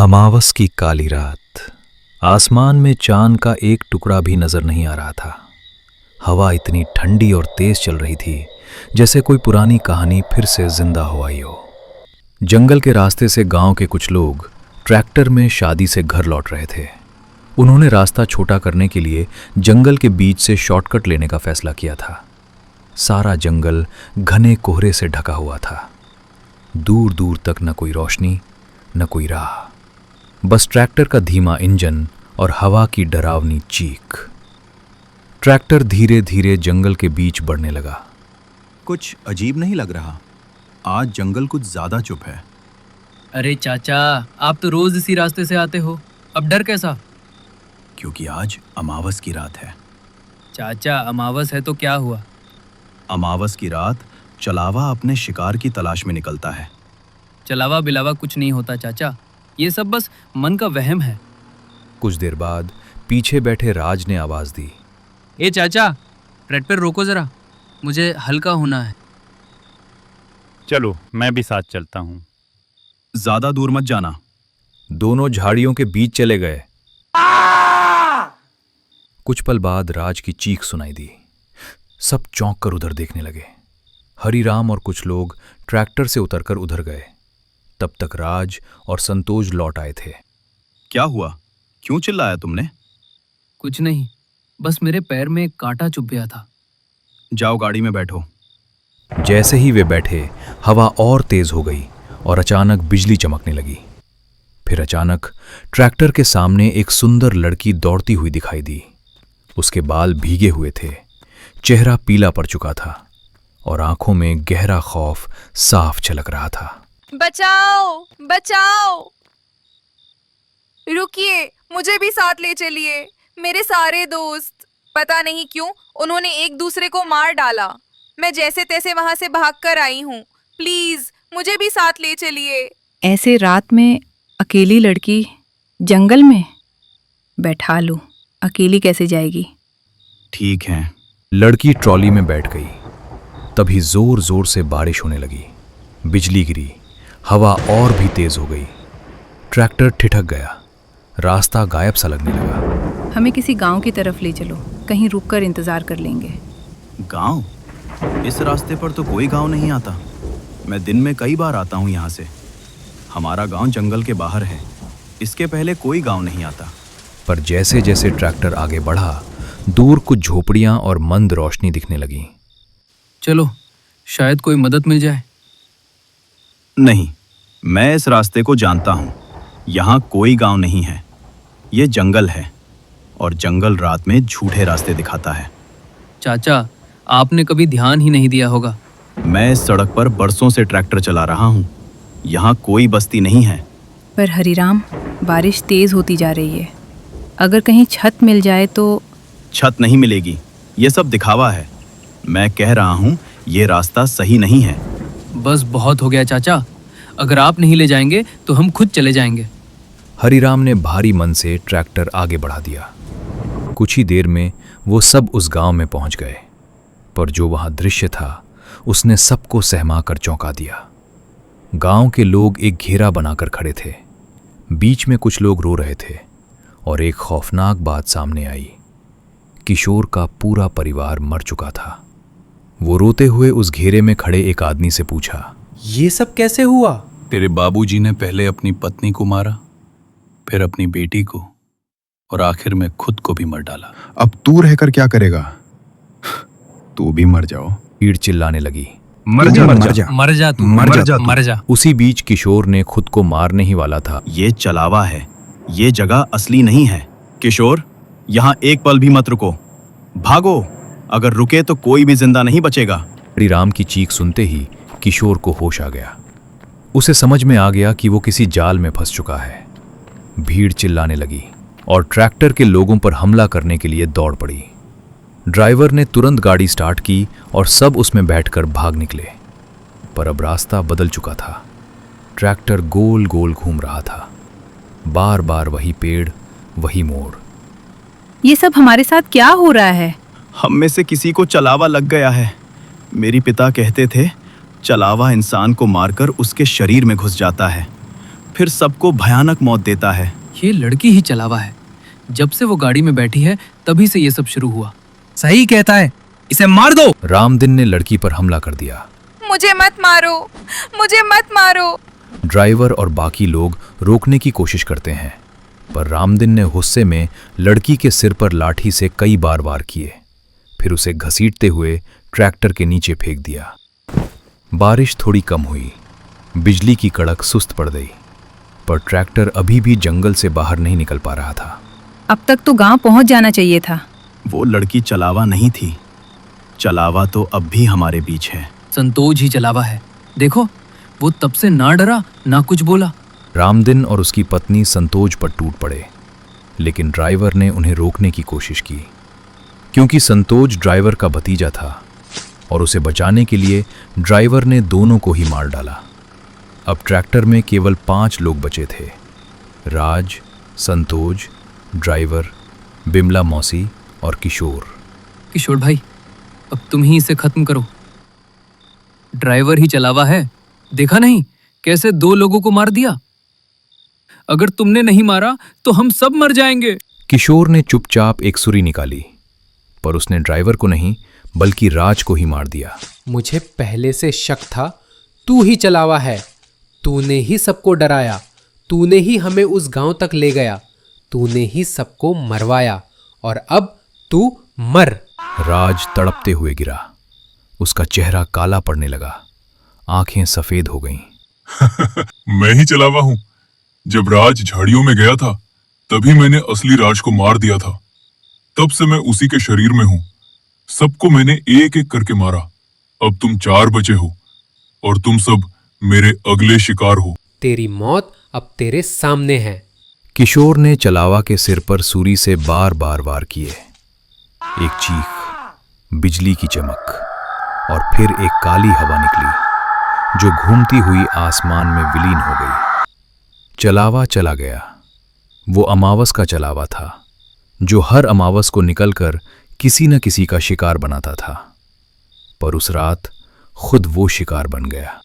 अमावस की काली रात। आसमान में चांद का एक टुकड़ा भी नजर नहीं आ रहा था। हवा इतनी ठंडी और तेज चल रही थी जैसे कोई पुरानी कहानी फिर से जिंदा हो आई हो। जंगल के रास्ते से गांव के कुछ लोग ट्रैक्टर में शादी से घर लौट रहे थे। उन्होंने रास्ता छोटा करने के लिए जंगल के बीच से शॉर्टकट लेने का फैसला किया था। सारा जंगल घने कोहरे से ढका हुआ था। दूर दूर तक न कोई रोशनी न कोई राह, बस ट्रैक्टर का धीमा इंजन और हवा की डरावनी चीख। ट्रैक्टर धीरे धीरे जंगल के बीच बढ़ने लगा। कुछ अजीब नहीं लग रहा? आज जंगल कुछ ज्यादा चुप है। अरे चाचा, आप तो रोज इसी रास्ते से आते हो, अब डर कैसा? क्योंकि आज अमावस की रात है। चाचा, अमावस है तो क्या हुआ? अमावस की रात चलावा अपने शिकार की तलाश में निकलता है। चलावा बिलावा कुछ नहीं होता चाचा, ये सब बस मन का वहम है। कुछ देर बाद पीछे बैठे राज ने आवाज दी, ए चाचा, ट्रैक्टर रोको जरा, मुझे हल्का होना है। चलो मैं भी साथ चलता हूँ। ज्यादा दूर मत जाना। दोनों झाड़ियों के बीच चले गए। कुछ पल बाद राज की चीख सुनाई दी। सब चौंक कर उधर देखने लगे। हरिराम और कुछ लोग ट्रैक्टर से उतरकर उधर गए। तब तक राज और संतोष लौट आए थे। क्या हुआ? क्यों चिल्लाया तुमने? कुछ नहीं, बस मेरे पैर में एक कांटा चुभ गया था। जाओ गाड़ी में बैठो। जैसे ही वे बैठे, हवा और तेज हो गई और अचानक बिजली चमकने लगी। फिर अचानक ट्रैक्टर के सामने एक सुंदर लड़की दौड़ती हुई दिखाई दी। उसके बाल भीगे हुए थे, चेहरा पीला पड़ चुका था और आंखों में गहरा खौफ साफ झलक रहा था। बचाओ बचाओ, रुकिए, मुझे भी साथ ले चलिए। मेरे सारे दोस्त, पता नहीं क्यों उन्होंने एक दूसरे को मार डाला। मैं जैसे तैसे वहां से भागकर आई हूँ। प्लीज मुझे भी साथ ले चलिए। ऐसे रात में अकेली लड़की जंगल में? बैठा लो, अकेली कैसे जाएगी? ठीक है। लड़की ट्रॉली में बैठ गई। तभी जोर जोर से बारिश होने लगी। बिजली गिरी, हवा और भी तेज हो गई। ट्रैक्टर ठिठक गया, रास्ता गायब सा लगने लगा। हमें किसी गांव की तरफ ले चलो, कहीं रुककर इंतजार कर लेंगे। गांव? इस रास्ते पर तो कोई गांव नहीं आता। मैं दिन में कई बार आता हूँ यहाँ से। हमारा गांव जंगल के बाहर है, इसके पहले कोई गांव नहीं आता। पर जैसे जैसे ट्रैक्टर आगे बढ़ा, दूर कुछ झोपड़ियां और मंद रोशनी दिखने लगी। चलो, शायद कोई मदद मिल जाए। नहीं, मैं इस रास्ते को जानता हूँ। यहाँ कोई गांव नहीं है, ये जंगल है और जंगल रात में झूठे रास्ते दिखाता है। चाचा, आपने कभी ध्यान ही नहीं दिया होगा। मैं इस सड़क पर बरसों से ट्रैक्टर चला रहा हूँ। यहाँ कोई बस्ती नहीं है। पर हरिराम, बारिश तेज होती जा रही है, अगर कहीं छत मिल जाए तो? छत नहीं मिलेगी, ये सब दिखावा है। मैं कह रहा हूँ ये रास्ता सही नहीं है। बस बहुत हो गया चाचा, अगर आप नहीं ले जाएंगे तो हम खुद चले जाएंगे। हरिराम ने भारी मन से ट्रैक्टर आगे बढ़ा दिया। कुछ ही देर में वो सब उस गांव में पहुंच गए। पर जो वहां दृश्य था उसने सबको सहमा कर चौंका दिया। गांव के लोग एक घेरा बनाकर खड़े थे। बीच में कुछ लोग रो रहे थे और एक खौफनाक बात सामने आई। किशोर का पूरा परिवार मर चुका था। वो रोते हुए उस घेरे में खड़े एक आदमी से पूछा, ये सब कैसे हुआ? तेरे बाबूजी ने पहले अपनी पत्नी को मारा, फिर अपनी बेटी को और आखिर में खुद को भी मर डाला। अब तू रहकर क्या करेगा? तू भी मर जाओ। भीड़ चिल्लाने लगी, मर जा मर जा मर जा तू, मर जा। उसी बीच किशोर ने खुद को मारने ही वाला था। ये चलावा है, ये जगह असली नहीं है। किशोर, यहाँ एक पल भी मत रुको, भागो। अगर रुके तो कोई भी जिंदा नहीं बचेगा। हरिराम की चीख सुनते ही किशोर को होश आ गया। उसे समझ में आ गया कि वो किसी जाल में फंस चुका है। भीड़ चिल्लाने लगी और ट्रैक्टर के लोगों पर हमला करने के लिए दौड़ पड़ी। ड्राइवर ने तुरंत गाड़ी स्टार्ट की और सब उसमें बैठकर भाग निकले। पर अब रास्ता बदल चुका था। ट्रैक्टर गोल गोल घूम रहा था, बार बार वही पेड़, वही मोड़। ये सब हमारे साथ क्या हो रहा है? हम में से किसी को चलावा लग गया है। मेरी पिता कहते थे चलावा इंसान को मारकर उसके शरीर में घुस जाता है। फिर सबको भयानक मौत देता है। ये लड़की ही चलावा है। जब से वो गाड़ी में बैठी है तभी से ये सब शुरू हुआ। सही कहता है, इसे मार दो। रामदिन ने लड़की पर हमला कर दिया। मुझे मत मारो, मुझे मत मारो। ड्राइवर और बाकी लोग रोकने की कोशिश करते हैं, पर रामदिन ने गुस्से में लड़की के सिर पर लाठी से कई बार वार किए, फिर उसे घसीटते हुए ट्रैक्टर के नीचे फेंक दिया। बारिश थोड़ी कम हुई, बिजली की कड़क सुस्त पड़ गई, पर ट्रैक्टर अभी भी जंगल से बाहर नहीं निकल पा रहा था। अब तक तो गांव पहुंच जाना चाहिए था। वो लड़की चलावा नहीं थी, चलावा तो अब भी हमारे बीच है। संतोष ही चलावा है। देखो, वो तब से ना डरा ना कुछ बोला। रामदिन और उसकी पत्नी संतोष पर टूट पड़े, लेकिन ड्राइवर ने उन्हें रोकने की कोशिश की, क्योंकि संतोष ड्राइवर का भतीजा था और उसे बचाने के लिए ड्राइवर ने दोनों को ही मार डाला। अब ट्रैक्टर में केवल 5 लोग बचे थे, राज, संतोष, ड्राइवर, बिमला मौसी और किशोर। किशोर भाई, अब तुम ही इसे खत्म करो। ड्राइवर ही चलावा है, देखा नहीं कैसे 2 लोगों को मार दिया। अगर तुमने नहीं मारा तो हम सब मर जाएंगे। किशोर ने चुपचाप एक सुरी निकाली, पर उसने ड्राइवर को नहीं बल्कि राज को ही मार दिया। मुझे पहले से शक था, तू ही चलावा है। तूने ही सबको डराया, तूने ही हमें उस गांव तक ले गया, तूने ही सबको मरवाया, और अब तू मर। राज तड़पते हुए गिरा, उसका चेहरा काला पड़ने लगा, आंखें सफेद हो गईं। मैं ही चलावा हूं। जब राज झाड़ियों में गया था तभी मैंने असली राज को मार दिया था। तब से मैं उसी के शरीर में हूं। सबको मैंने एक एक करके मारा। अब तुम 4 बचे हो और तुम सब मेरे अगले शिकार हो। तेरी मौत अब तेरे सामने है। किशोर ने चलावा के सिर पर सूरी से बार बार वार किए। एक चीख, बिजली की चमक और फिर एक काली हवा निकली जो घूमती हुई आसमान में विलीन हो गई। चलावा चला गया। वो अमावस का चलावा था जो हर अमावस को निकलकर किसी न किसी का शिकार बनाता था, पर उस रात खुद वो शिकार बन गया।